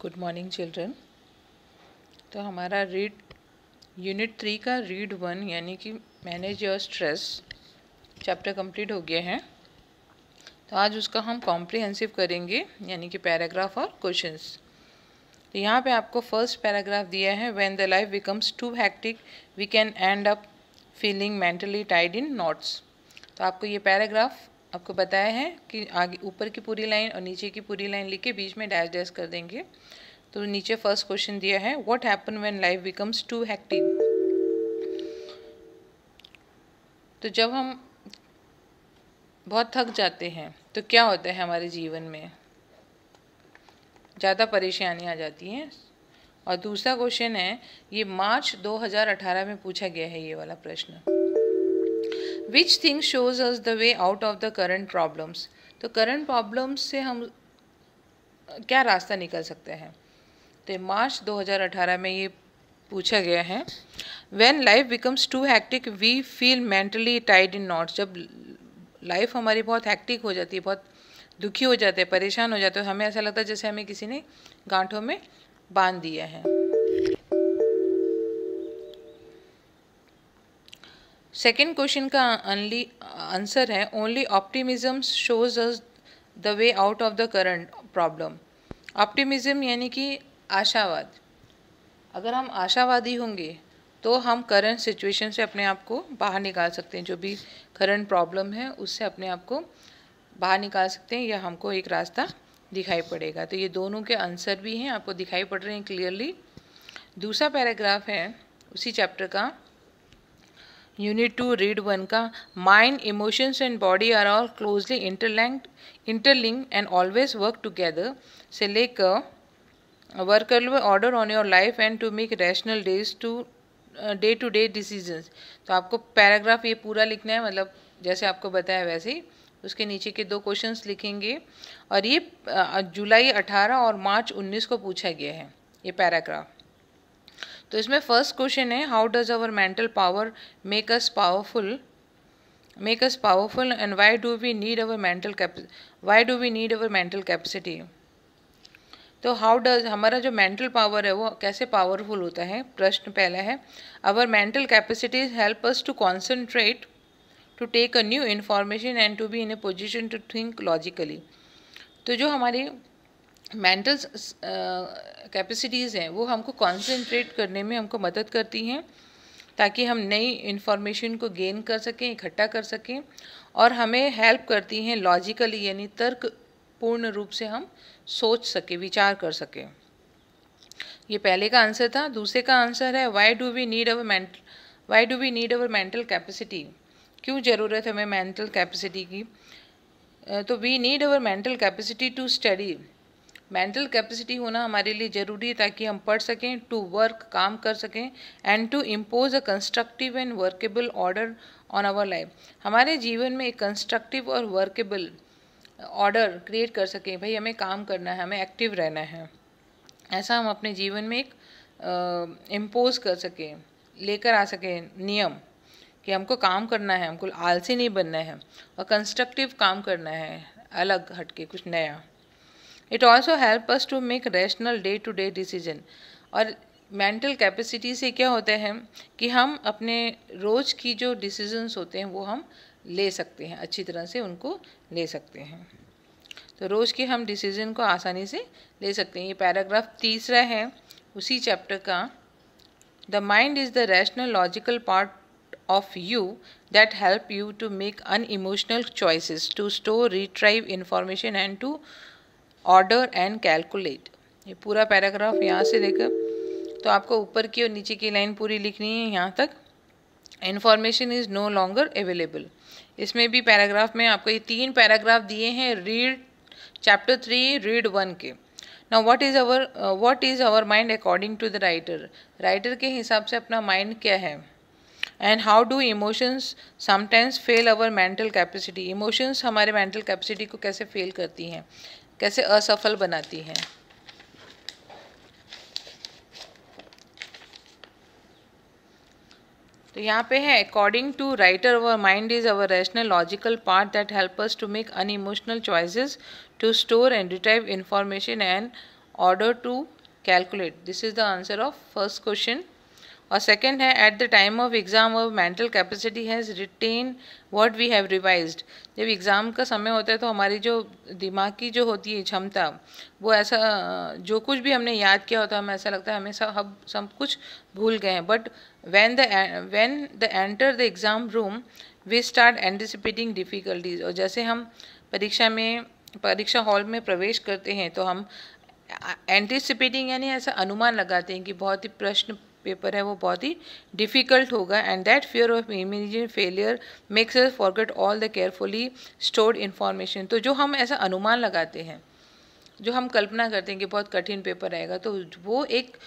Good morning children. तो हमारा read unit 3 का रीड 1 यानी कि manage your stress chapter complete हो गया है। तो आज उसका हम कॉम्प्रिहेंसिव करेंगे यानी कि पैराग्राफ और क्वेश्चंस। तो यहाँ पे आपको फर्स्ट पैराग्राफ दिया है, when the life becomes too hectic we can end up feeling mentally tied in knots. तो आपको ये पैराग्राफ आपको बताया है कि आगे ऊपर की पूरी लाइन और नीचे की पूरी लाइन लिख के बीच में डैश डैश कर देंगे। तो नीचे फर्स्ट क्वेश्चन दिया है, what happen when life becomes too hectic. तो जब हम बहुत थक जाते हैं तो क्या होता है हमारे जीवन में, ज़्यादा परेशानी आ जाती हैं। और दूसरा क्वेश्चन है, ये मार्च 2018 में पूछा गया है ये वाला प्रश्न, which thing shows us the way out of the current problems. तो करंट प्रॉब्लम्स से हम क्या रास्ता निकल सकते हैं। तो मार्च 2018 में ये पूछा गया है, when life becomes too hectic we feel mentally tied in knots. जब लाइफ हमारी बहुत हैक्टिक हो जाती है, बहुत दुखी हो जाते हैं, परेशान हो जाते हैं, हमें ऐसा लगता है जैसे हमें किसी ने गांठों में बांध दिया है। सेकेंड क्वेश्चन का आंसर है, only optimism shows us the way out of the current problem. Optimism यानी कि आशावाद। अगर हम आशावादी होंगे तो हम करंट सिचुएशन से अपने आप को बाहर निकाल सकते हैं, जो भी करंट प्रॉब्लम है उससे अपने आप को बाहर निकाल सकते हैं, या हमको एक रास्ता दिखाई पड़ेगा। तो ये दोनों के आंसर भी हैं, आपको दिखाई पड़ रहे हैं क्लियरली। दूसरा पैराग्राफ है उसी चैप्टर का, यूनिट 2 रीड 1 का, mind emotions and body are all closely interlinked and always work together. से लेकर वर्क कर लो order on your life and to make rational day to day decisions. तो आपको पैराग्राफ ये पूरा लिखना है, मतलब जैसे आपको बताया वैसे ही। उसके नीचे के दो क्वेश्चंस लिखेंगे, और ये जुलाई 18 और मार्च 19 को पूछा गया है ये पैराग्राफ। तो इसमें फर्स्ट क्वेश्चन है, how does our mental power make us powerful and why do we need our mental capacity. तो हाउ डज हमारा जो मेंटल पावर है वो कैसे पावरफुल होता है। प्रश्न पहला है, our mental capacities help us to concentrate, to take a new information and to be in a position to think logically. तो जो हमारी मेंटल कैपेसिटीज़ हैं वो हमको कॉन्सेंट्रेट करने में हमको मदद करती हैं, ताकि हम नई इन्फॉर्मेशन को गेन कर सकें, इकट्ठा कर सकें, और हमें हेल्प करती हैं लॉजिकली यानी तर्क पूर्ण रूप से हम सोच सके, विचार कर सके। ये पहले का आंसर था। दूसरे का आंसर है, why do we need our mental capacity. क्यों ज़रूरत है हमें मेंटल कैपेसिटी की। तो we need our mental capacity to study. Mental capacity होना हमारे लिए ज़रूरी है ताकि हम पढ़ सकें, टू वर्क काम कर सकें, and to impose a constructive and workable order on our life. हमारे जीवन में एक कंस्ट्रक्टिव और वर्केबल ऑर्डर क्रिएट कर सकें। भाई हमें काम करना है, हमें एक्टिव रहना है, ऐसा हम अपने जीवन में एक इम्पोज कर सकें, लेकर आ सकें नियम कि हमको काम करना है, हमको आलसी नहीं बनना है और कंस्ट्रक्टिव काम करना है, अलग हटके कुछ नया। It also help us to make rational day to day decision. और मेंटल कैपेसिटी से क्या होता है कि हम अपने रोज़ की जो डिसीजंस होते हैं वो हम ले सकते हैं, अच्छी तरह से उनको ले सकते हैं। तो रोज़ के हम डिसीजन को आसानी से ले सकते हैं। ये पैराग्राफ तीसरा है उसी चैप्टर का, the mind is the rational logical part of you that help you to make unemotional choices, to store, retrieve information and to order and calculate। ये पूरा पैराग्राफ यहाँ से लेकर तो आपको ऊपर की और नीचे की लाइन पूरी लिखनी है यहाँ तक। Information is no longer available. इसमें भी पैराग्राफ में आपको ये 3 पैराग्राफ दिए हैं रीड चैप्टर 3 रीड 1 के। Now what is our mind according to the writer के हिसाब से अपना माइंड क्या है। And how do emotions sometimes fail our mental capacity. Emotions हमारे मेंटल कैपेसिटी को कैसे फेल करती हैं, कैसे असफल बनाती हैं। तो यहाँ पे है, according to writer our mind is our rational logical part that help us to make unemotional choices, to store and retrieve information and order to calculate. This is the answer of first question. और second है at the time of exam और mental capacity has retain what we have revised. जब exam का समय होता है तो हमारी जो दिमाग की जो होती है क्षमता, वो ऐसा जो कुछ भी हमने याद किया होता है हमें ऐसा लगता है हमें सब कुछ भूल गए हैं. But when the enter the exam room we start anticipating difficulties. और जैसे हम परीक्षा हॉल में प्रवेश करते हैं तो हम एंटिसिपेटिंग यानी ऐसा अनुमान लगाते हैं कि बहुत ही प्रश्न पेपर है वो बहुत ही डिफ़िकल्ट होगा. And that fear of immediate failure makes us forget all the carefully stored information. तो जो हम ऐसा अनुमान लगाते हैं, जो हम कल्पना करते हैं कि बहुत कठिन पेपर आएगा, तो वो एक